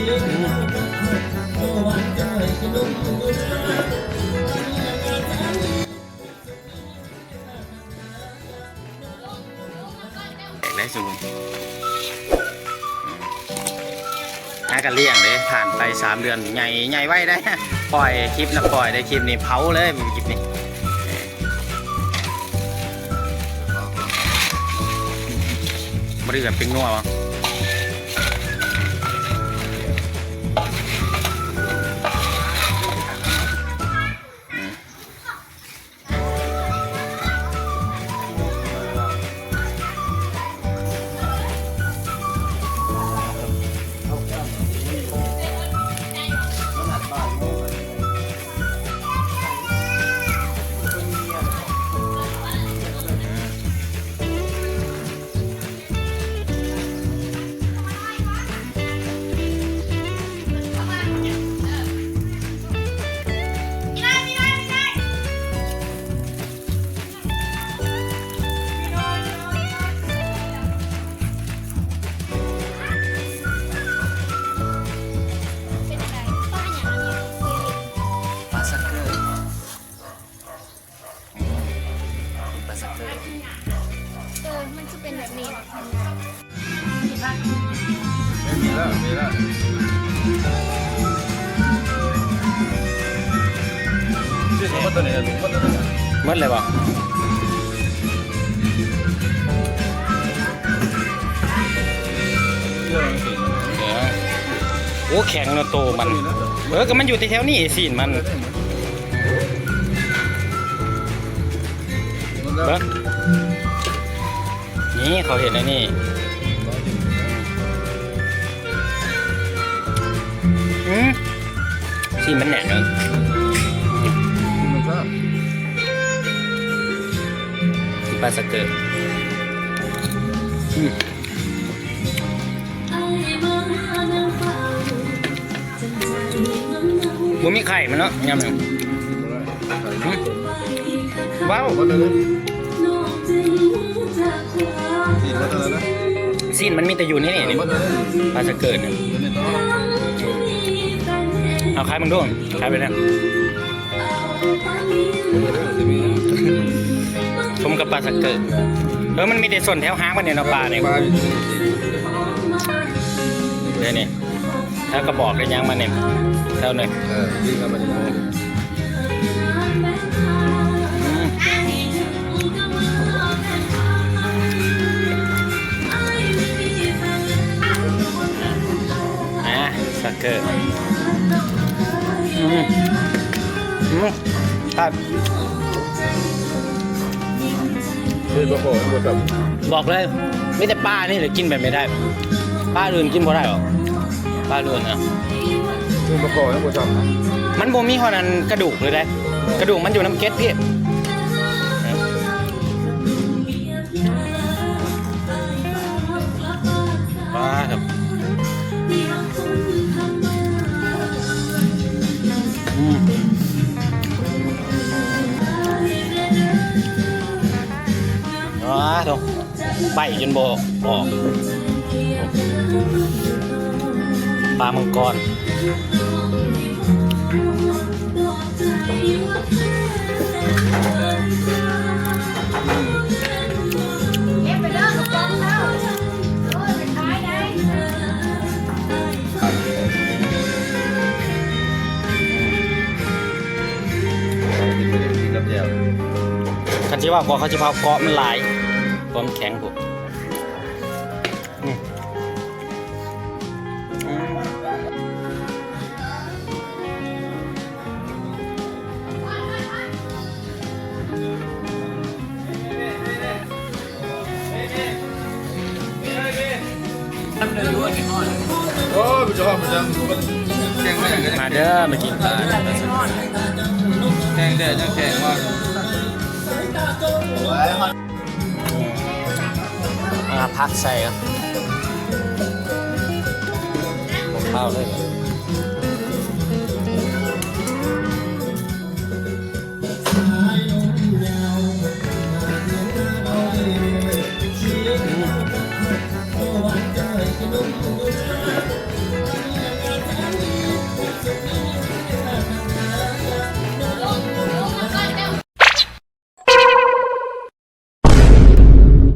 ได้สูงน่ากันเลี้ยงเลยผ่านไป3 เดือนใหญ่ไว้ได้ปล่อยคลิปนะปล่อยได้คลิปนี้เผาเลยคลิปนี้บริการเป็นนัววะมันจะเป็นแบบนี้มีแล้วชื่อเขาว่าตัวไหนลุงว่าตัวไหนมัดเลยบ่โอ้แข็งเนาะโตมันก็มันอยู่ที่แถวนี้สิมันนี่เขาเห็นแล้วนี่สิมันแหน่เนาะปลาสเกิร์บ่มีไข่มันเนาะยำหนึ่งว้าวซีนมันมีแต่อยู่นี่นี่ปลาสเกิร์เนี่ยเอาขายมึงด้วยขายไปแล้วชมกับปลาสเกิร์มันมีแต่ส่วนแถวหางมันเนี่ยเนาะปลาเนี่ยเดี๋ยวนี้ถ้ากระบอกได้ยังมาเนี่ยเท่าเนี่ยสเกิร์ครับบอกเลยไม่แต่ป้านี่เลยกินแบบไม่ได้ป้าอื่นกินพอได้หรอป้าอื่นนะมันบ่มีขนาดกระดูกเลยได้กระดูกมันอยู่น้ำเก็ตพี่ป้าครับถูกไปจนโบออกปลามังกรคันที่ว่าเขาจะเผาเกาะมันลายความแข็งผมโอ้ยจะมาจังมาเด้อมากินปลาแข็งแดดยังแข็งมากมาพักใส่ครับข้าวเลย